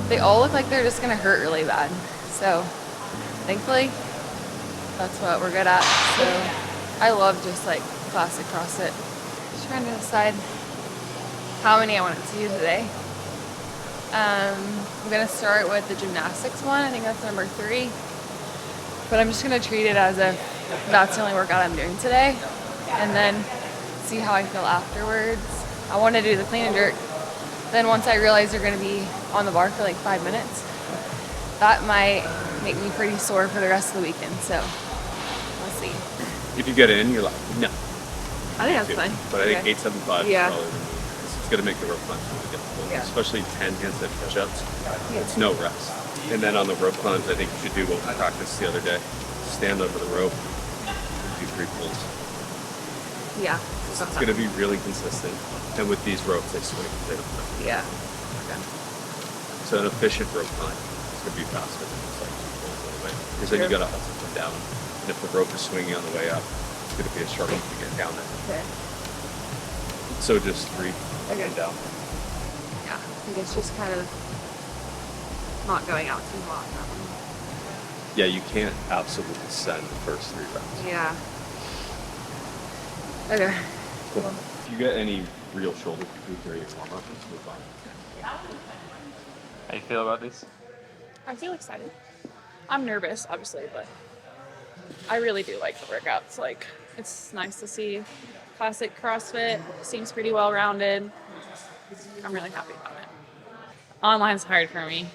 they all look like they're just gonna hurt really bad. So thankfully, that's what we're good at. So I love just like classic CrossFit. Just trying to decide how many I want to do today. I'm gonna start with the gymnastics one. I think that's number 3. But I'm just gonna treat it as if that's the only workout I'm doing today, and then see how I feel afterwards. I want to do the clean and jerk. Then once I realize you're gonna be on the bar for like 5 minutes, that might make me pretty sore for the rest of the weekend. So we'll see. If you get in, you're like, no. I think that's fine. But I think 875 Yeah. is probably it's gonna make the rope climb really difficult, Yeah. especially 10 handstand push-ups. Yeah. It's no rest. And then on the rope climbs, I think you should do what we practiced the other day. Stand over the rope, do 3 pulls. Yeah. It's gonna be really consistent. And with these ropes, they swing. They don't swing. Yeah. Okay. So an efficient rope climb is gonna be faster than just like 2 pulls all the way. Because then you gotta hustle them down. And if the rope is swinging on the way up, it's gonna be a struggle to get down there. Okay. So just 3 Okay. and down. Yeah. I think it's just kind of not going out too hot. Yeah, you can't absolutely send the first 3 rounds. Yeah. Okay. Cool. If you get any real shoulder fatigue during your warm-up, just move on. How you feel about this? I feel excited. I'm nervous, obviously, but I really do like the workouts. Like, it's nice to see classic CrossFit. Seems pretty well-rounded. I'm really happy about it. Online's hard for me.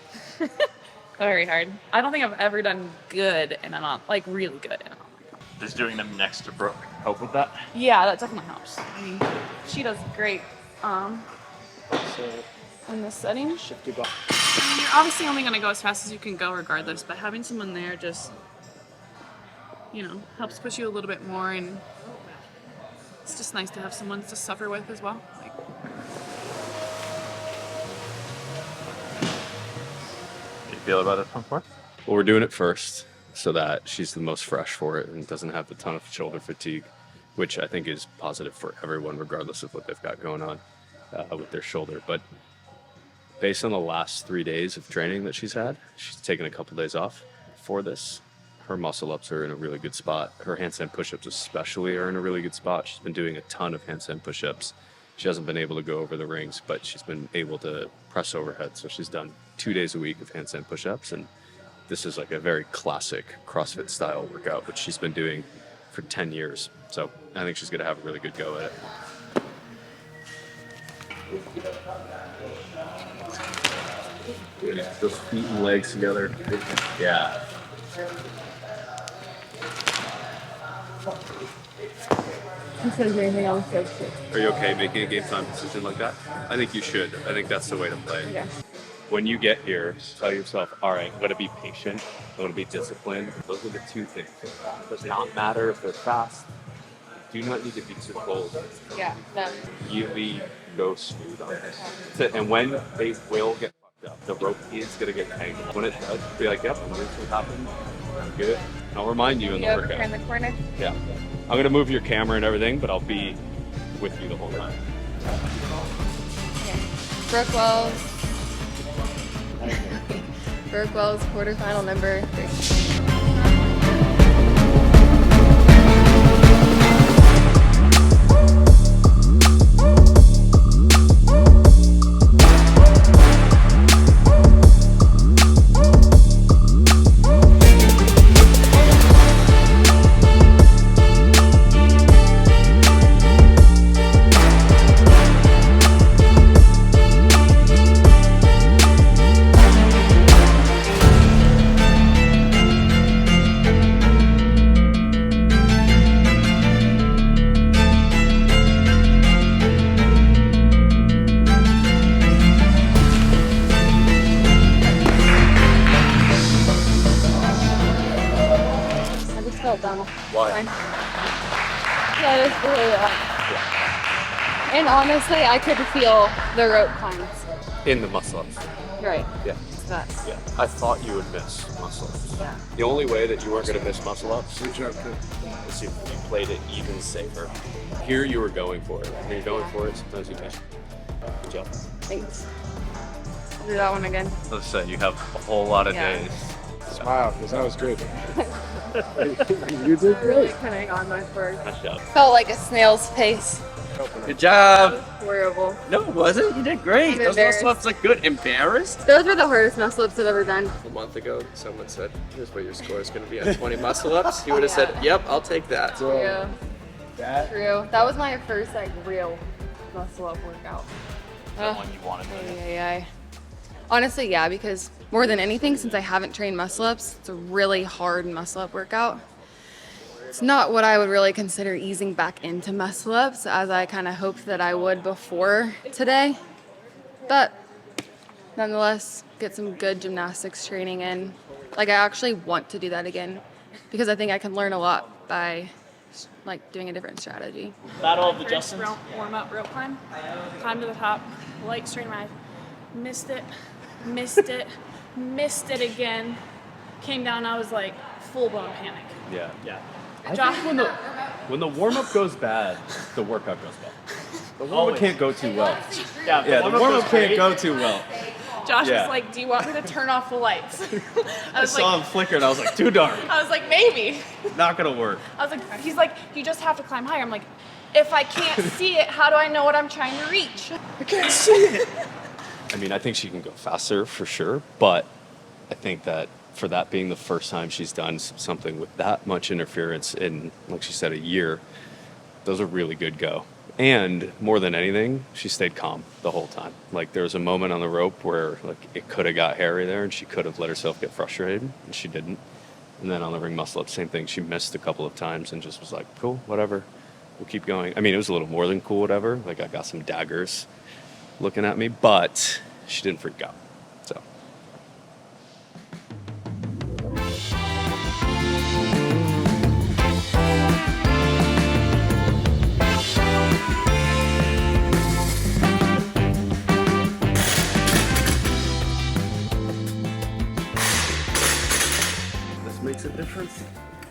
Very hard. I don't think I've ever done good in an like really good in an online. Does doing them next to Brooke help with that? Yeah, that definitely helps. I mean, she does great So in this setting. shift your body. I mean, you're obviously only going to go as fast as you can go regardless, but having someone there just, helps push you a little bit more, and it's just nice to have someone to suffer with as well. Like, How you feel about this one for? Well, we're doing it first so that she's the most fresh for it and doesn't have a ton of shoulder fatigue, which I think is positive for everyone, regardless of what they've got going on with their shoulder. But based on the last 3 days of training that she's had, she's taken a couple days off for this. Her muscle ups are in a really good spot. Her handstand push-ups especially are in a really good spot. She's been doing a ton of handstand push-ups. She hasn't been able to go over the rings, but she's been able to press overhead. So she's done 2 days a week of handstand push-ups, and this is like a very classic CrossFit style workout, which she's been doing for 10 years. So I think she's gonna have a really good go at it. Those feet and legs together. Yeah. Are you okay making a game time decision like that? I think you should. I think that's the way to play. Yeah. When you get here, tell yourself, all right, I'm going to be patient. I'm going to be disciplined. Those are the 2 things. It does not matter if they're fast. You do not need to be too cold. Yeah. No. Really go smooth on this. That's it. And when they will get fucked up, the rope is going to get tangled. When it does, be like, yep, this will happen. I'm good. And I'll remind you in the You over workout. here in the corner. Yeah. I'm going to move your camera and everything, but I'll be with you the whole time. Okay. Brooke Wells. Brooke Wells, quarterfinal number 3. Why? Yeah, it is really And honestly, I could feel the rope climbs. In the muscle ups. Right. Yeah. That's, Yeah. I thought you would miss muscle ups. yeah. The only way that you weren't going to miss muscle ups is if you played it even safer. Here you were going for it. When you're going for it, sometimes you miss. Good job. Thanks. Do that one again. Let's say you have a whole lot of Yeah. days. Smile, because that was good. You did Really great. couldn't hang on my word. Nice job. Felt like a snail's pace. Good job. Horrible. No, it wasn't. You did great. I'm Those embarrassed. muscle ups look good. Embarrassed? Those were the hardest muscle ups I've ever done. A month ago, someone said, here's what your score is going to be on 20 muscle ups. You would have said, yep, I'll take that. True. That True. That was my first like real muscle up workout. Someone you wanted to. Yeah. Honestly, yeah, because more than anything, since I haven't trained muscle ups, it's a really hard muscle up workout. It's not what I would really consider easing back into muscle ups as I kind of hoped that I would before today. But nonetheless, get some good gymnastics training in. Like I actually want to do that again because I think I can learn a lot by like doing a different strategy. Battle of the First Justins. warm up rope climb. Climb to the top. Light straight line. Missed it. Missed it again. Came down. I was like full blown panic. Yeah. Yeah. I Josh- think when the warm up goes bad, the workout goes bad. The warm up Always. can't go too well. Yeah, Yeah, the warm up goes can't great. go too well. Josh Yeah. was like, "Do you want me to turn off the lights?" I I was saw like, him flicker and I was like, too dark. I was like, maybe. Not gonna work. I was like, he's like, you just have to climb higher. I'm like, if I can't see it, how do I know what I'm trying to reach? I can't see it. I mean, I think she can go faster for sure, but I think that for that being the first time she's done something with that much interference in, like she said, a year, those are really good go. And more than anything, she stayed calm the whole time. Like there was a moment on the rope where like it could have got hairy there and she could have let herself get frustrated and she didn't. And then on the ring muscle up, same thing. She missed a couple of times and just was like, cool, whatever. We'll keep going. I mean, it was a little more than cool, whatever. Like I got some daggers looking at me, but she didn't freak out. So This makes a difference.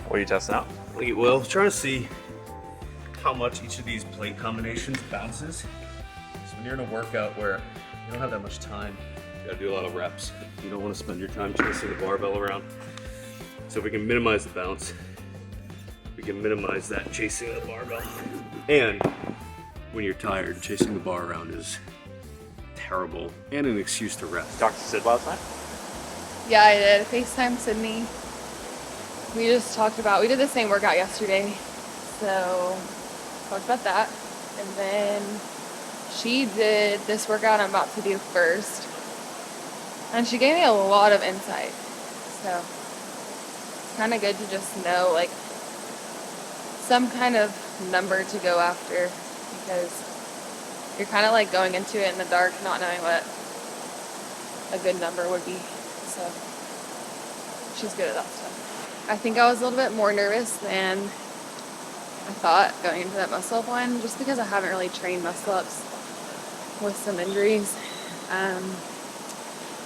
What are you testing out? Well, trying to see how much each of these plate combinations bounces. So when you're in a workout where you don't have that much time, you gotta do a lot of reps. You don't want to spend your time chasing the barbell around. So if we can minimize the bounce, we can minimize that chasing of the barbell. And when you're tired, chasing the bar around is terrible and an excuse to rest. Talked to Sid last night? Yeah, I did. FaceTime Sydney. We just talked about, we did the same workout yesterday. So, talked about that. And then she did this workout I'm about to do first. And she gave me a lot of insight. So, it's kind of good to just know, like, some kind of number to go after. Because you're kind of like going into it in the dark, not knowing what a good number would be. So she's good at that stuff. I think I was a little bit more nervous than I thought going into that muscle up one, just because I haven't really trained muscle ups with some injuries.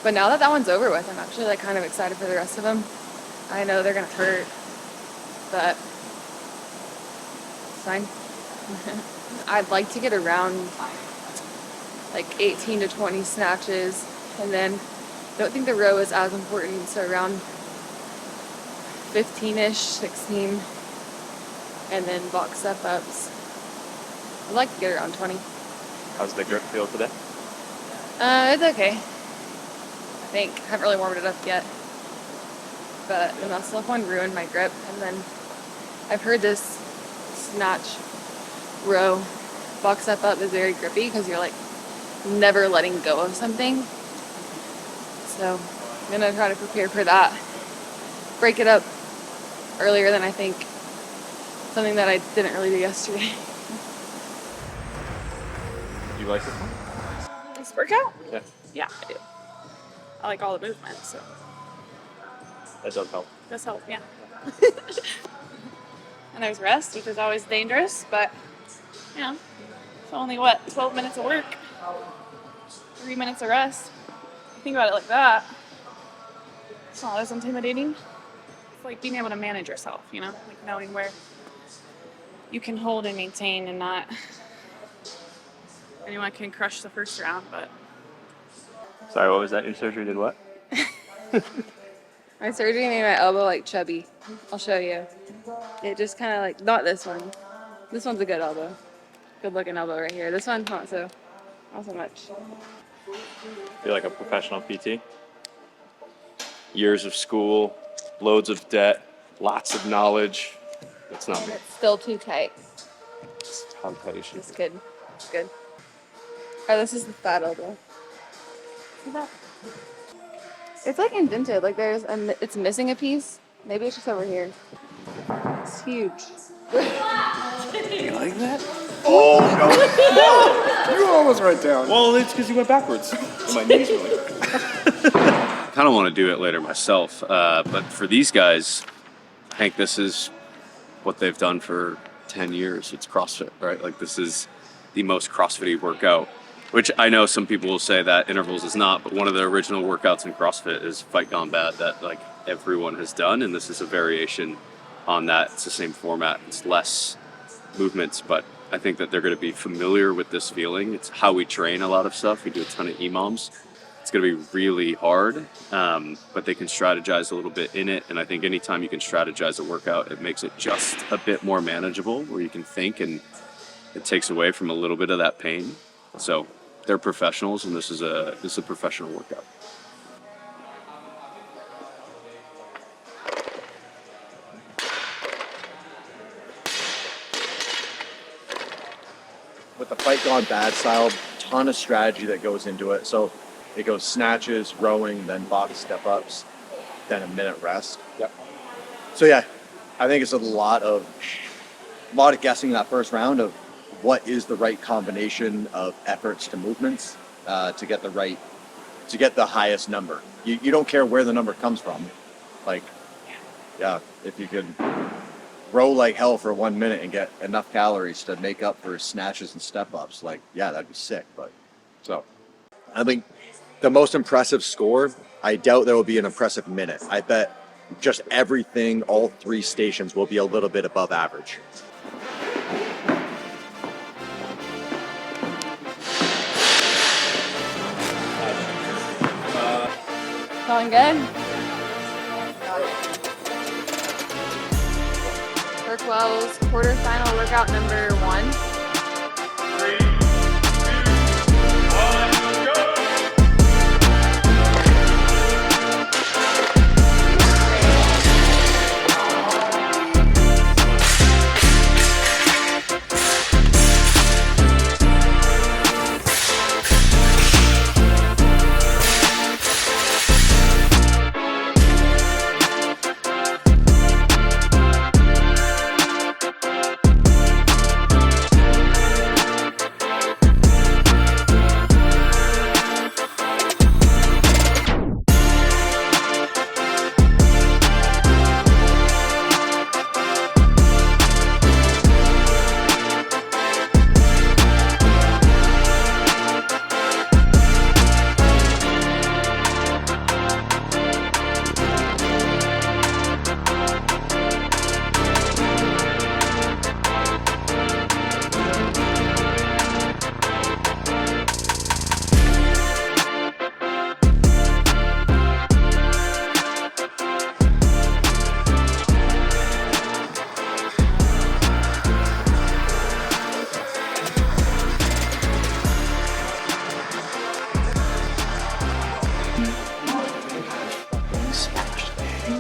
But now that one's over with, I'm actually like kind of excited for the rest of them. I know they're gonna hurt, but it's fine. I'd like to get around like 18 to 20 snatches, and then I don't think the row is as important, so around 15-ish, 16, and then box step-ups. I'd like to get around 20. How's the grip feel today? It's okay. I think. I haven't really warmed it up yet. But the muscle up one ruined my grip, and then I've heard this snatch row box step up is very grippy because you're like never letting go of something. So I'm gonna try to prepare for that. Break it up earlier than I think. Something that I didn't really do yesterday. Do you like this one? This workout? Yeah. Yeah, I do. I like all the movements, so That does help. that's help, yeah. And there's rest, which is always dangerous, but you know, it's only 12 minutes of work, 3 minutes of rest. Think about it like that. It's not as intimidating. It's like being able to manage yourself, you know, like knowing where you can hold and maintain and not anyone can crush the first round, but Sorry, what was that? Your surgery did what? My surgery made my elbow like chubby. I'll show you. It just kind of like, not this one. This one's a good elbow. Good looking elbow right here. This one's not so much. You're like a professional PT. Years of school, loads of debt, lots of knowledge. That's not me. It's still too tight. It's how tight it should It's be. good. It's good. Oh, this is the fat elbow. See that? It's like indented. Like it's missing a piece. Maybe it's just over here. It's huge. You like that? Oh, no. You almost right down. Well, it's because you went backwards. My knees were like. I kind of want to do it later myself, but for these guys, I think this is what they've done for 10 years. It's CrossFit, right? Like this is the most CrossFit-y workout, which I know some people will say that intervals is not, but one of the original workouts in CrossFit is Fight Gone Bad that like everyone has done, and this is a variation on that. It's the same format. It's less movements, but I think that they're going to be familiar with this feeling. It's how we train a lot of stuff. We do a ton of EMOMs. It's going to be really hard, but they can strategize a little bit in it. And I think anytime you can strategize a workout, it makes it just a bit more manageable where you can think, and it takes away from a little bit of that pain. So they're professionals, and this is a professional workout. With the Fight Gone Bad style, ton of strategy that goes into it. So it goes snatches, rowing, then box step ups, then a minute rest. Yep. So yeah, I think it's a lot of guessing in that first round of what is the right combination of efforts to movements to get the highest number. You don't care where the number comes from. Like, yeah, if you could row like hell for 1 minute and get enough calories to make up for snatches and step ups, like, yeah, that'd be sick. But so I think the most impressive score, I doubt there will be an impressive minute. I bet just everything, all three stations will be a little bit above average. Going good? Burke Wells, quarterfinal workout number 1.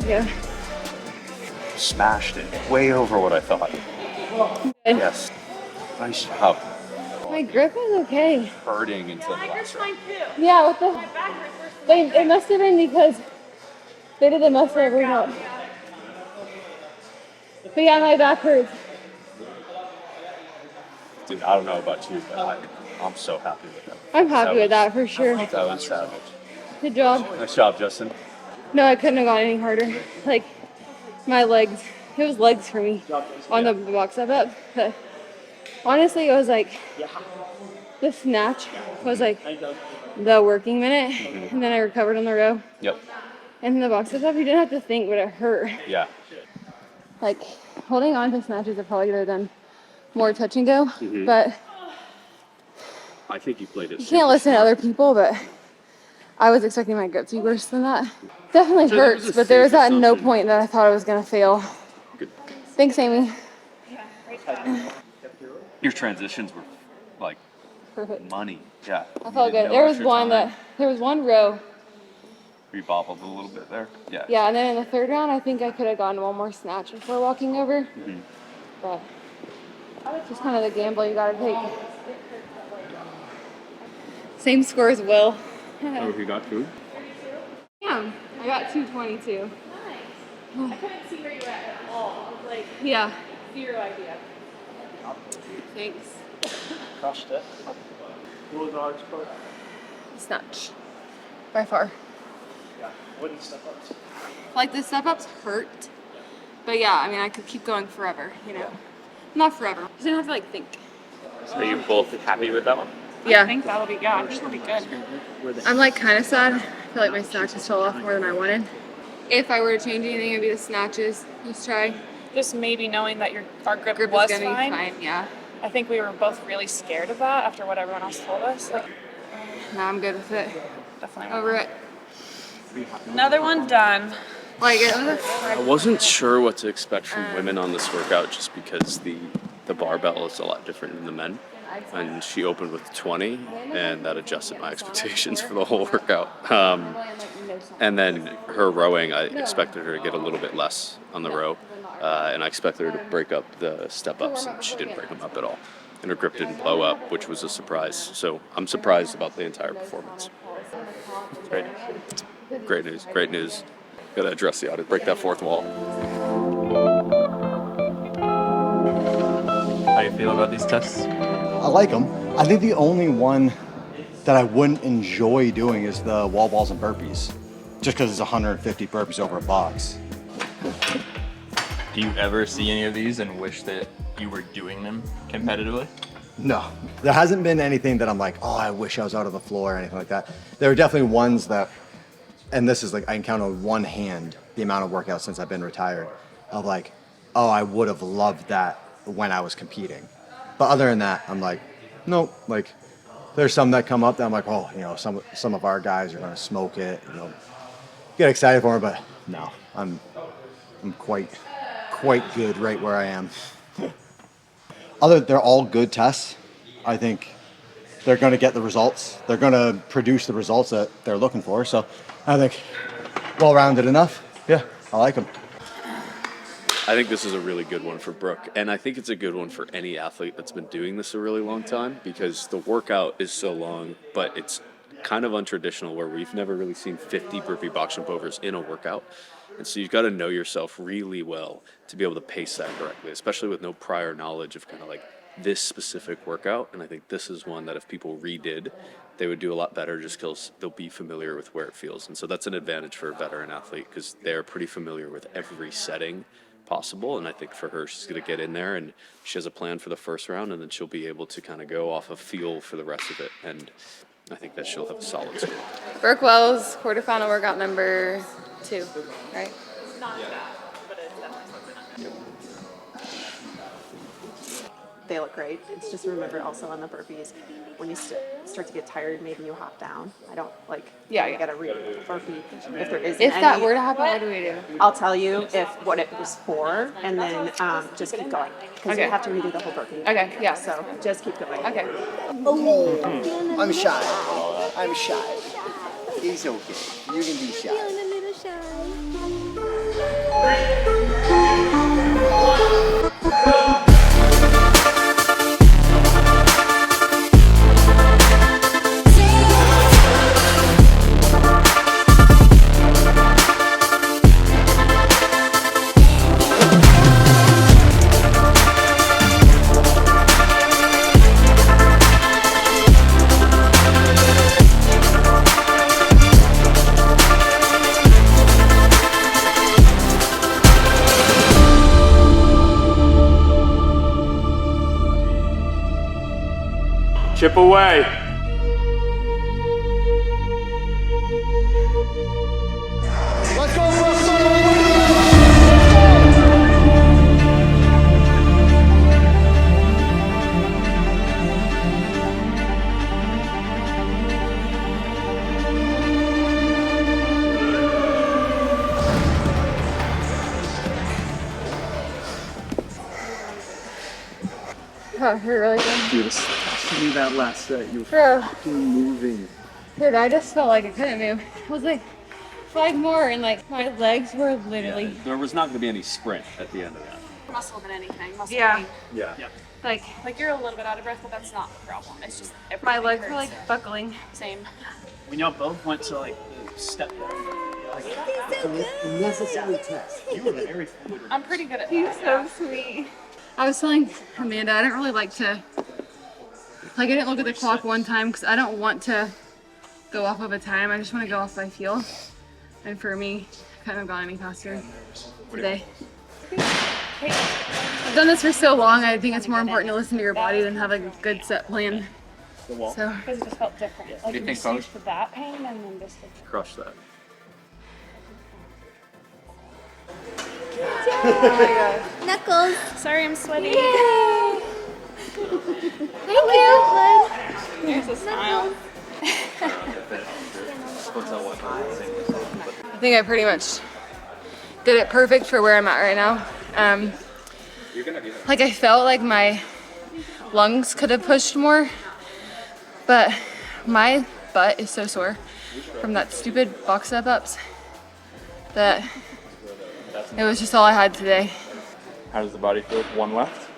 Yeah. Smashed it. Way over what I thought. Yes. Nice job. My grip is okay. Hurting until the last round. Yeah, what the? It must have been because they did the muscle every out. But yeah, my back hurts. Dude, I don't know about you, but I'm so happy with that. I'm happy with that for sure. That was savage. Good job. Nice job, Justin. No, I couldn't have gone any harder. Like, my legs, it was legs for me on the box up. But honestly, it was like, the snatch was like the working minute, and then I recovered on the row. Yep. And the box up, you didn't have to think, but it hurt. Yeah. Like, holding on to snatches, I probably could have done more touch and go, but I think you played it. you can't listen to other people, but I was expecting my grip to be worse than that. Definitely So that was hurts, a but there was safe at no assumption. point that I thought I was gonna fail. Good. Thanks, Amy. Your transitions were like Perfect. money. Yeah. I felt good. There was one row. You bobbled a little bit there. Yeah. Yeah, and then in the third round, I think I could have gotten one more snatch before walking over. Mm-hmm. But just kind of the gamble you gotta take. Same score as Will. Oh, you got food? Yeah, I got 222. I couldn't see where you were at all. I was like, Yeah, zero idea. thanks. Crushed it. What was the hardest part? Snatch. By far. Yeah. Wouldn't step up. Like the step ups hurt. But yeah, I mean, I could keep going forever, you know? Not forever. You didn't have to like think. Are you both happy with that one? I Yeah. think that'll be good. I think it'll be good. I'm like kind of sad. I feel like my snatches fell off more than I wanted. If I were to change anything, it'd be the snatches. Let's try. Just maybe knowing that our grip Grip was is gonna fine. be fine, yeah. I think we were both really scared of that after what everyone else told us. Like, Now I'm good with it. definitely. Over it. Another one done. Like it was I wasn't sure what to expect from women on this workout just because the barbell is a lot different than the men. And she opened with 20, and that adjusted my expectations for the whole workout. And then her rowing, I expected her to get a little bit less on the row, and I expected her to break up the step-ups, and she didn't break them up at all. And her grip didn't blow up, which was a surprise. So I'm surprised about the entire performance. Great. Great news, great news. Gotta address the audit, break that fourth wall. How you feel about these tests? I like them. I think the only one that I wouldn't enjoy doing is the wall balls and burpees, just because it's 150 burpees over a box. Do you ever see any of these and wish that you were doing them competitively? No, there hasn't been anything that I'm like, oh, I wish I was out of the floor or anything like that. There are definitely ones that, and this is like, I can count on one hand the amount of workouts since I've been retired, of like, oh, I would have loved that when I was competing. But other than that, I'm like, nope. Like, there's some that come up that I'm like, oh, you know, some of our guys are gonna smoke it. You know, get excited for it, but no, I'm quite good right where I am. They're all good tests. I think they're gonna get the results. They're gonna produce the results that they're looking for. So I think well-rounded enough. Yeah, I like them. I think this is a really good one for Brooke, and I think it's a good one for any athlete that's been doing this a really long time because the workout is so long, but it's kind of untraditional where we've never really seen 50 burpee box jump overs in a workout. And so you've got to know yourself really well to be able to pace that correctly, especially with no prior knowledge of kind of like this specific workout. And I think this is one that if people redid, they would do a lot better just because they'll be familiar with where it feels. And so that's an advantage for a veteran athlete because they're pretty familiar with every setting possible. And I think for her, she's going to get in there and she has a plan for the first round, and then she'll be able to kind of go off of feel for the rest of it. And I think that she'll have a solid score. Brooke Wells, quarterfinal workout number 2, right? They look great. It's just remember also on the burpees, when you start to get tired, maybe you hop down. I don't like. Yeah, you gotta read the burpee if there isn't If any. that were to happen, what do we do? I'll tell you if what it was for, and then just keep going because Okay. you have to redo the whole burpee. Okay, yeah. So just keep going. Okay. I'm shy. I'm shy. It's okay. You can be shy. Chip away. Let's go, Brooke. Oh, hurt really good. Dude, especially that last set. You were Bro, fucking moving. dude, I just felt like I couldn't move. I was like 5 more and like my legs were literally There was not going to be any sprint at the end of that. Muscle than anything. Muscle Yeah. pain. Yeah. like Like you're a little bit out of breath, but that's not the problem. It's just my everything legs were hurts. like buckling. Same. When y'all both went to like the step I'm pretty good at He's that. so sweet. I was telling Amanda I didn't really like to, like I didn't look at the clock one time because I don't want to go off of a time. I just want to go off by feel. And for me, I couldn't have gone any faster today. I've done this for so long, I think it's more important to listen to your body than have a good set plan. So Because it just felt different. Like you you're think, just used to that pain and then this. Crush that. Knuckles. Sorry, I'm sweaty. Thank you. There's a smile. I think I pretty much did it perfect for where I'm at right now. Like I felt like my lungs could have pushed more, but my butt is so sore from that stupid box step ups that it was just all I had today. How does the body feel? One left?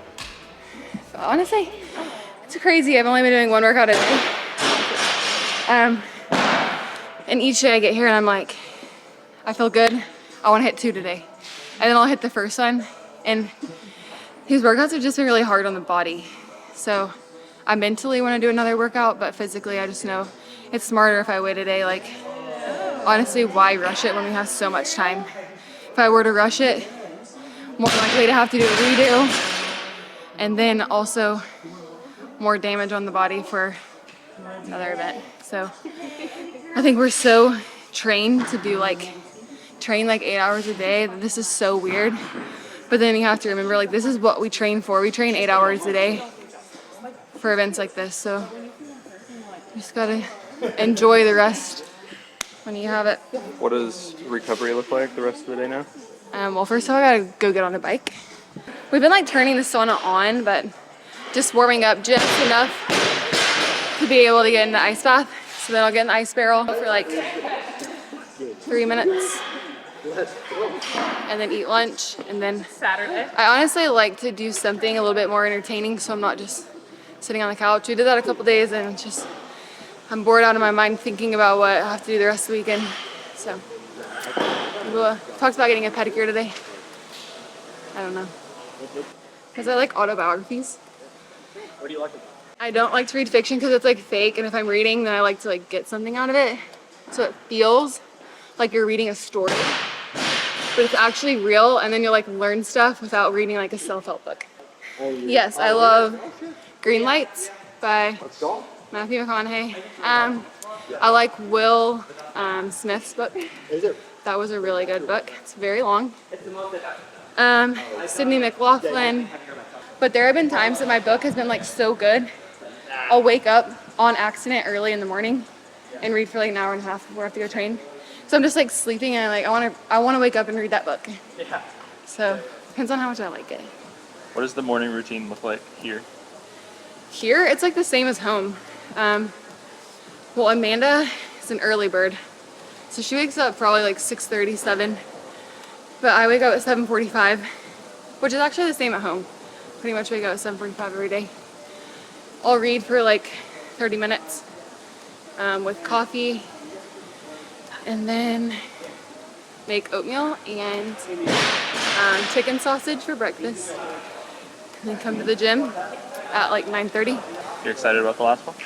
Honestly, it's crazy. I've only been doing one workout a day. And each day I get here and I'm like, I feel good. I want to hit 2 today. And then I'll hit the first one. And these workouts have just been really hard on the body. So I mentally want to do another workout, but physically I just know it's smarter if I wait a day. Like, honestly, why rush it when we have so much time? If I were to rush it, more likely to have to do a redo. And then also more damage on the body for another event. So I think we're so trained to do train 8 hours a day that this is so weird. But then you have to remember, this is what we train for. We train 8 hours a day for events like this. So you just gotta enjoy the rest when you have it. What does recovery look like the rest of the day now? Well, first of all, I gotta go get on a bike. We've been turning the sauna on, but just warming up just enough to be able to get in the ice bath. So then I'll get in the ice barrel for 3 minutes and then eat lunch. And then Saturday. I honestly like to do something a little bit more entertaining so I'm not just sitting on the couch. We did that a couple days and it's just, I'm bored out of my mind thinking about what I have to do the rest of the weekend. So we talked about getting a pedicure today. I don't know. Because I like autobiographies. What do you like about I don't like to read fiction because it's fake, and if I'm reading, then I like to get something out of it. So it feels like you're reading a story, but it's actually real, and then you'll learn stuff without reading a self-help book. Yes, I love Green Lights by Matthew McConaughey. I like Will Smith's book. That was a really good book. It's very long. Sydney McLaughlin. But there have been times that my book has been so good, I'll wake up on accident early in the morning and read for an hour and a half before I have to go train. So I'm just sleeping and I want to wake up and read that book. Yeah. So depends on how much I like it. What does the morning routine look like here? Here, it's the same as home. Well, Amanda is an early bird. So she wakes up probably 6:30, 7. But I wake up at 7:45, which is actually the same at home. Pretty much wake up at 7:45 every day. I'll read for 30 minutes with coffee and then make oatmeal and chicken sausage for breakfast. And then come to the gym at 9:30. You're excited about the last one?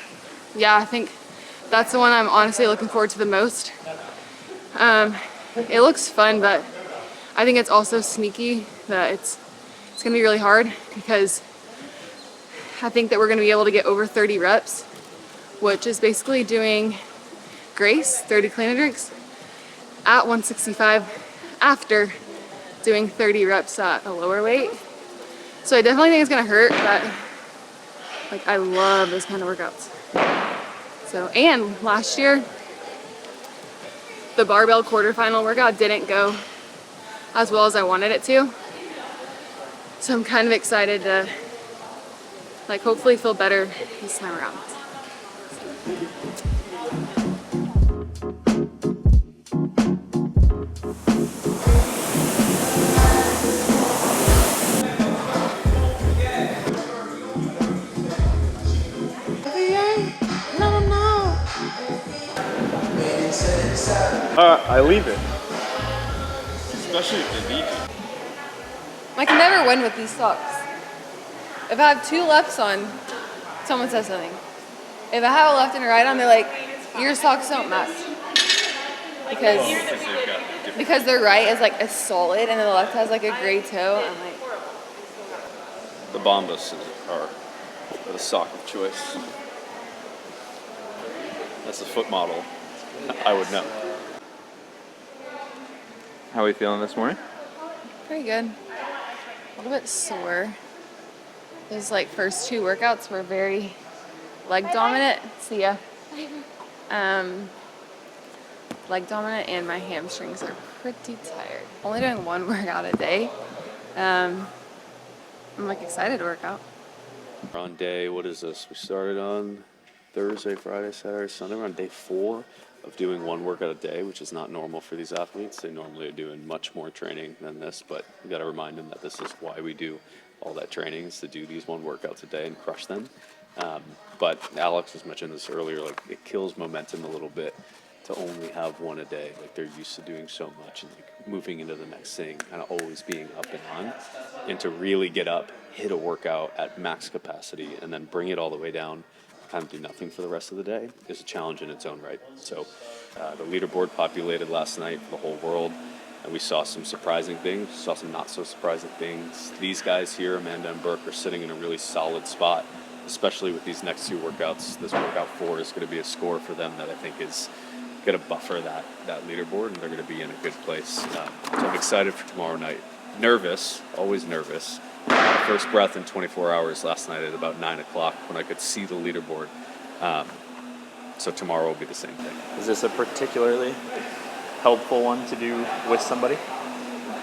Yeah, I think that's the one I'm honestly looking forward to the most. It looks fun, but I think it's also sneaky that it's gonna be really hard because I think that we're gonna be able to get over 30 reps, which is basically doing Grace, 30 clean and drinks, at 165 after doing 30 reps at a lower weight. So I definitely think it's gonna hurt, but I love those kind of workouts. So, and last year, the barbell quarterfinal workout didn't go as well as I wanted it to. So I'm kind of excited to like hopefully feel better this time around. I leave it. Especially if they need you. I can never win with these socks. If I have 2 lefts on, someone says something. If I have a left and a right on, they're like, your socks don't match. Because their right is like a solid and then the left has like a gray toe. I'm like, The Bombas are the sock of choice. That's the foot model. I would know. How are we feeling this morning? pretty good. A little bit sore. Those like first 2 workouts were very leg dominant. See ya. Leg dominant, and my hamstrings are pretty tired. Only doing 1 workout a day. I'm like excited to work out. We're on day, what is this? We started on Thursday, Friday, Saturday, Sunday. We're on day 4 of doing 1 workout a day, which is not normal for these athletes. They normally are doing much more training than this, but we got to remind them that this is why we do all that training, is to do these 1 workouts a day and crush them. But Alex was mentioning this earlier, like it kills momentum a little bit to only have 1 a day. Like they're used to doing so much and like moving into the next thing, kind of always being up and on, and to really get up, hit a workout at max capacity, and then bring it all the way down, kind of do nothing for the rest of the day is a challenge in its own right. So the leaderboard populated last night for the whole world, and we saw some surprising things, saw some not so surprising things. These guys here, Amanda and Brooke, are sitting in a really solid spot, especially with these next 2 workouts. This workout 4 is going to be a score for them that I think is going to buffer that leaderboard, and they're going to be in a good place. So I'm excited for tomorrow night. Nervous, always nervous. First breath in 24 hours last night at about 9 o'clock when I could see the leaderboard. So tomorrow will be the same thing. Is this a particularly helpful one to do with somebody?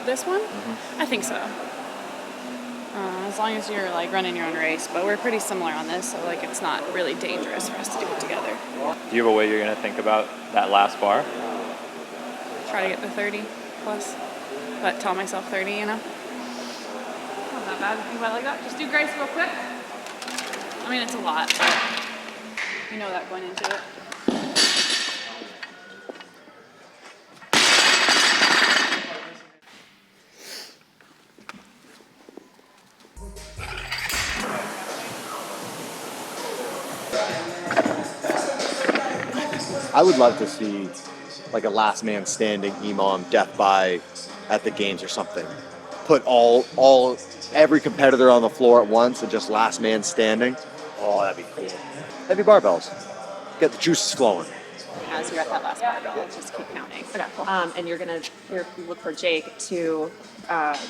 This one? I think so. As long as you're like running your own race, but we're pretty similar on this, so like it's not really dangerous for us to do it together. Do you have a way you're going to think about that last bar? Try to get the 30 plus, but tell myself 30, you know? Not that bad to think about it like that. Just do grace real quick. I mean, it's a lot, but you know that going into it. I would love to see like a last man standing EMOM death by at the games or something. Put every competitor on the floor at once and just last man standing. Oh, that'd be cool. Heavy barbells. Get the juices flowing. As you're at that last barbell, just keep counting. Okay, cool. And you're look for Jake to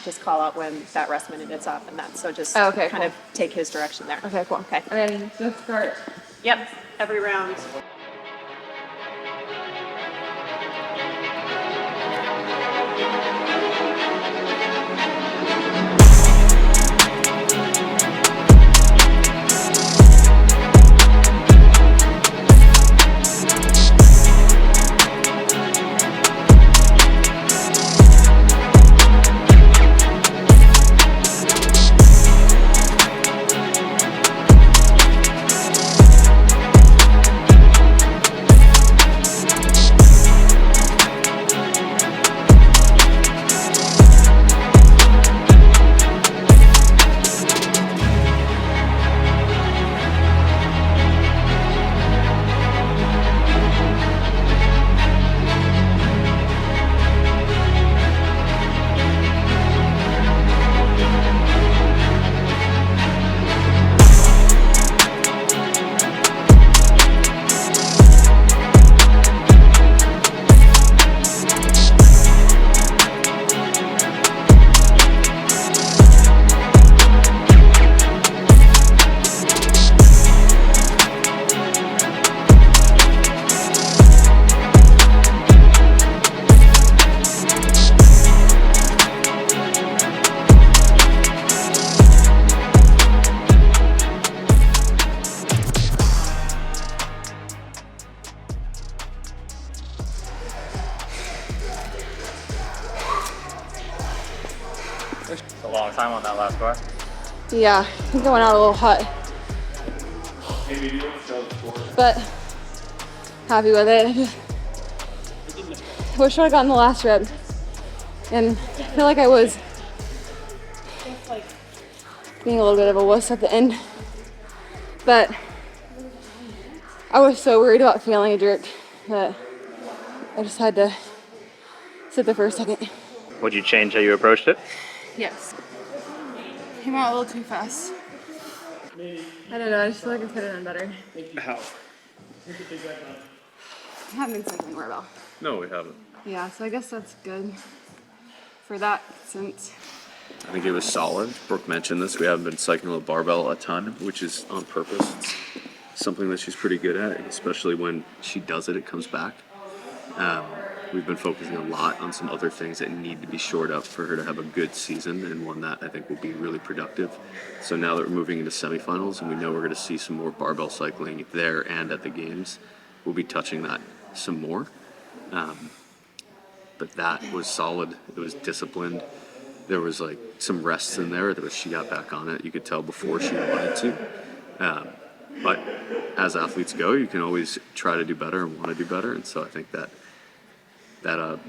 just call out when that rest minute is up, and that's so just kind of take his direction there. Okay, cool. Okay. And then just start. Yep. Every round. a long time on that last bar. Yeah, I think I went out a little hot. But happy with it. I wish I had gotten the last rep. And I feel like I was being a little bit of a wuss at the end. But I was so worried about failing a jerk that I just had to sit there for a second. Would you change how you approached it? Yes. Came out a little too fast. I don't know, I just feel like I could have done better. How? I haven't been cycling barbell. No, we haven't. Yeah, so I guess that's good for that since. I think it was solid. Brooke mentioned this. We haven't been cycling with barbell a ton, which is on purpose. It's something that she's pretty good at, especially when she does it, it comes back. We've been focusing a lot on some other things that need to be shored up for her to have a good season, and one that I think will be really productive. So now that we're moving into semifinals and we know we're going to see some more barbell cycling there and at the games, we'll be touching that some more. But that was solid. It was disciplined. There was like some rests in there. She got back on it. You could tell before she wanted to. But as athletes go, you can always try to do better and want to do better. And so I think that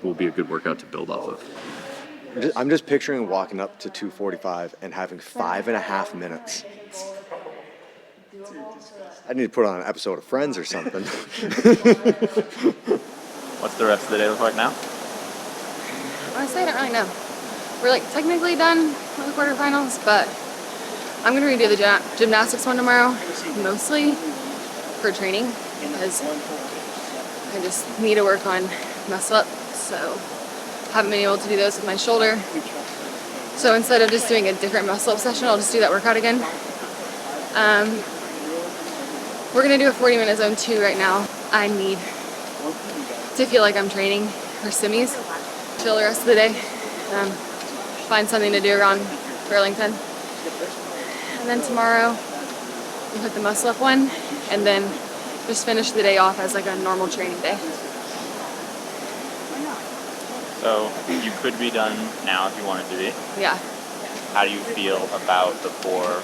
will be a good workout to build off of. I'm just picturing walking up to 245 and having 5.5 minutes. I need to put on an episode of Friends or something. What's the rest of the day look like now? Honestly, I don't really know. We're like technically done with the quarterfinals, but I'm gonna redo the gymnastics one tomorrow, mostly for training, because I just need to work on muscle up, so haven't been able to do those with my shoulder. So instead of just doing a different muscle up session, I'll just do that workout again. We're gonna do a 40-minute zone 2 right now. I need to feel like I'm training for semis. Chill the rest of the day. Find something to do around Burlington. And then tomorrow we'll hit the muscle up one and then just finish the day off as like a normal training day. So you could be done now if you wanted to be. Yeah. How do you feel about the 4?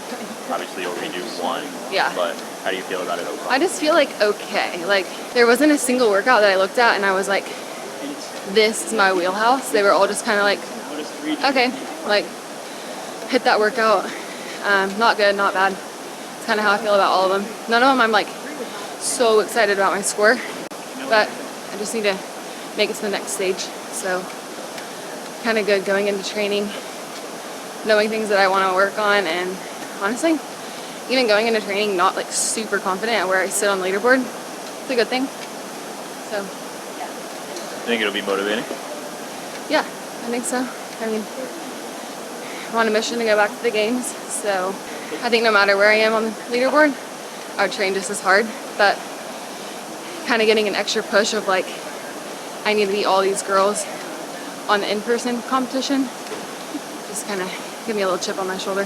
Obviously you'll redo 1. Yeah. But how do you feel about it overall? I just feel like okay. Like there wasn't a single workout that I looked at and I was like, this is my wheelhouse. They were all just kind of like, okay, like hit that workout. Not good, not bad. It's kind of how I feel about all of them. None of them I'm like so excited about my score, but I just need to make it to the next stage. So kind of good going into training, knowing things that I want to work on, and honestly, even going into training not like super confident at where I sit on the leaderboard, it's a good thing. So. I think it'll be motivating. Yeah, I think so. I mean, I'm on a mission to go back to the games, so I think no matter where I am on the leaderboard, I would train just as hard, but kind of getting an extra push of like, I need to beat all these girls on the in-person competition, just kind of give me a little chip on my shoulder.